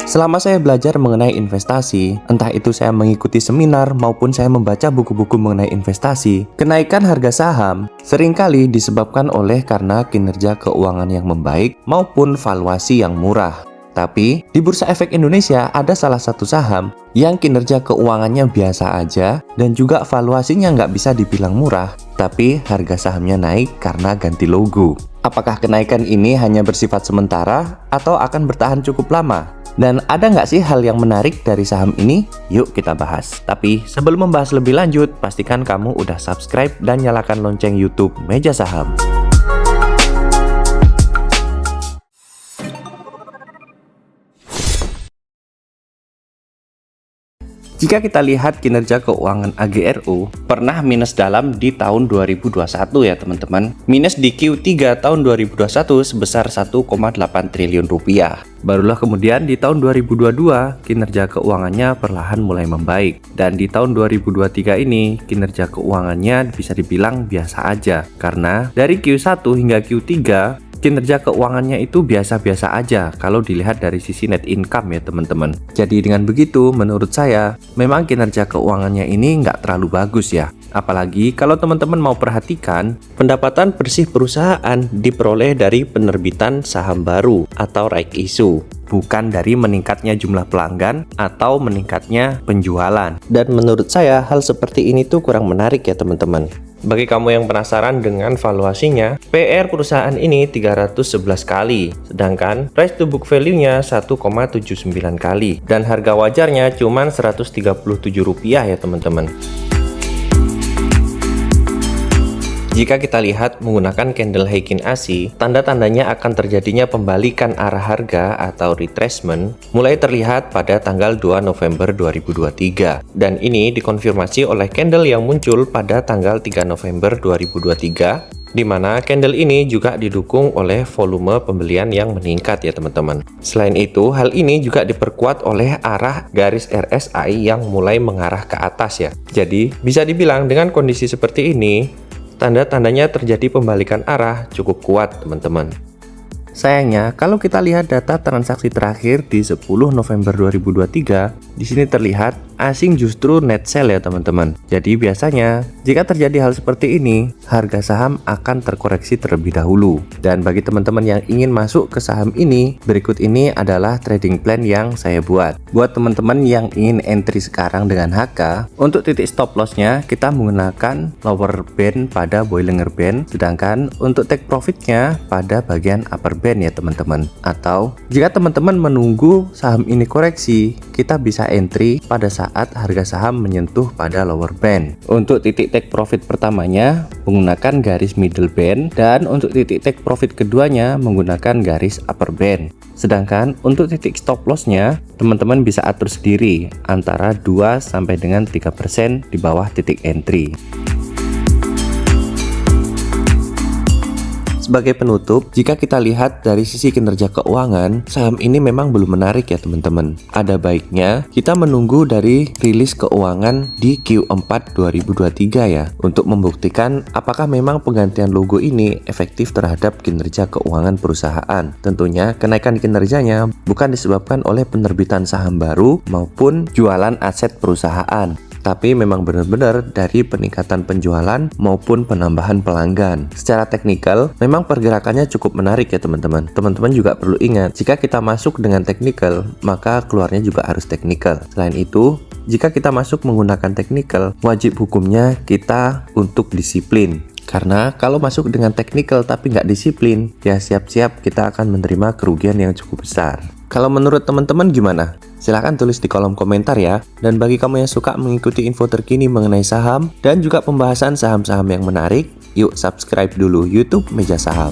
Selama saya belajar mengenai investasi, entah itu saya mengikuti seminar maupun saya membaca buku-buku mengenai investasi, kenaikan harga saham seringkali disebabkan oleh karena kinerja keuangan yang membaik maupun valuasi yang murah. Tapi, di Bursa Efek Indonesia ada salah satu saham yang kinerja keuangannya biasa aja dan juga valuasinya nggak bisa dibilang murah, tapi harga sahamnya naik karena ganti logo. Apakah kenaikan ini hanya bersifat sementara atau akan bertahan cukup lama? Dan ada nggak sih hal yang menarik dari saham ini? Yuk kita bahas. Tapi sebelum membahas lebih lanjut, pastikan kamu udah subscribe dan nyalakan lonceng YouTube Meja Saham. Jika kita lihat kinerja keuangan AGRO, pernah minus dalam di tahun 2021 ya teman-teman. Minus di Q3 tahun 2021 sebesar 1,8 triliun rupiah. Barulah kemudian di tahun 2022 kinerja keuangannya perlahan mulai membaik. Dan di tahun 2023 ini kinerja keuangannya bisa dibilang biasa aja. Karena dari Q1 hingga Q3 kinerja keuangannya itu biasa-biasa aja kalau dilihat dari sisi net income ya teman-teman. Jadi dengan begitu menurut saya memang kinerja keuangannya ini nggak terlalu bagus ya. Apalagi kalau teman-teman mau perhatikan pendapatan bersih perusahaan diperoleh dari penerbitan saham baru atau right issue, bukan dari meningkatnya jumlah pelanggan atau meningkatnya penjualan. Dan menurut saya hal seperti ini tuh kurang menarik ya teman-teman. Bagi kamu yang penasaran dengan valuasinya, PR perusahaan ini 311 kali, sedangkan price to book value-nya 1,79 kali, dan harga wajarnya cuma Rp137 ya teman-teman. Jika kita lihat menggunakan candle Heikin Ashi, tanda-tandanya akan terjadinya pembalikan arah harga atau retracement mulai terlihat pada tanggal 2 November 2023. Dan ini dikonfirmasi oleh candle yang muncul pada tanggal 3 November 2023, di mana candle ini juga didukung oleh volume pembelian yang meningkat ya teman-teman. Selain itu, hal ini juga diperkuat oleh arah garis RSI yang mulai mengarah ke atas ya. Jadi, bisa dibilang dengan kondisi seperti ini, tanda-tandanya terjadi pembalikan arah cukup kuat teman-teman. Sayangnya, kalau kita lihat data transaksi terakhir di 10 November 2023, di sini terlihat asing justru net sell ya teman-teman. Jadi biasanya, jika terjadi hal seperti ini, harga saham akan terkoreksi terlebih dahulu. Dan bagi teman-teman yang ingin masuk ke saham ini, berikut ini adalah trading plan yang saya buat. Buat teman-teman yang ingin entry sekarang dengan HK, untuk titik stop loss-nya kita menggunakan lower band pada Bollinger Band, sedangkan untuk take profit-nya pada bagian upper band ya teman-teman. Atau jika teman-teman menunggu saham ini koreksi, kita bisa entry pada saat harga saham menyentuh pada lower band. Untuk titik take profit pertamanya menggunakan garis middle band, dan untuk titik take profit keduanya menggunakan garis upper band. Sedangkan untuk titik stop loss-nya teman-teman bisa atur sendiri antara 2 sampai dengan 3% di bawah titik entry. Sebagai penutup, jika kita lihat dari sisi kinerja keuangan, saham ini memang belum menarik ya teman-teman. Ada baiknya kita menunggu dari rilis keuangan di Q4 2023 ya, untuk membuktikan apakah memang penggantian logo ini efektif terhadap kinerja keuangan perusahaan. Tentunya kenaikan kinerjanya bukan disebabkan oleh penerbitan saham baru maupun jualan aset perusahaan, tapi memang benar-benar dari peningkatan penjualan maupun penambahan pelanggan. Secara teknikal, memang pergerakannya cukup menarik ya teman-teman. Teman-teman juga perlu ingat, jika kita masuk dengan teknikal, maka keluarnya juga harus teknikal. Selain itu, jika kita masuk menggunakan teknikal, wajib hukumnya kita untuk disiplin. Karena kalau masuk dengan teknikal tapi nggak disiplin, ya siap-siap kita akan menerima kerugian yang cukup besar. Kalau menurut teman-teman gimana? Silahkan tulis di kolom komentar ya. Dan bagi kamu yang suka mengikuti info terkini mengenai saham dan juga pembahasan saham-saham yang menarik, yuk subscribe dulu YouTube Meja Saham.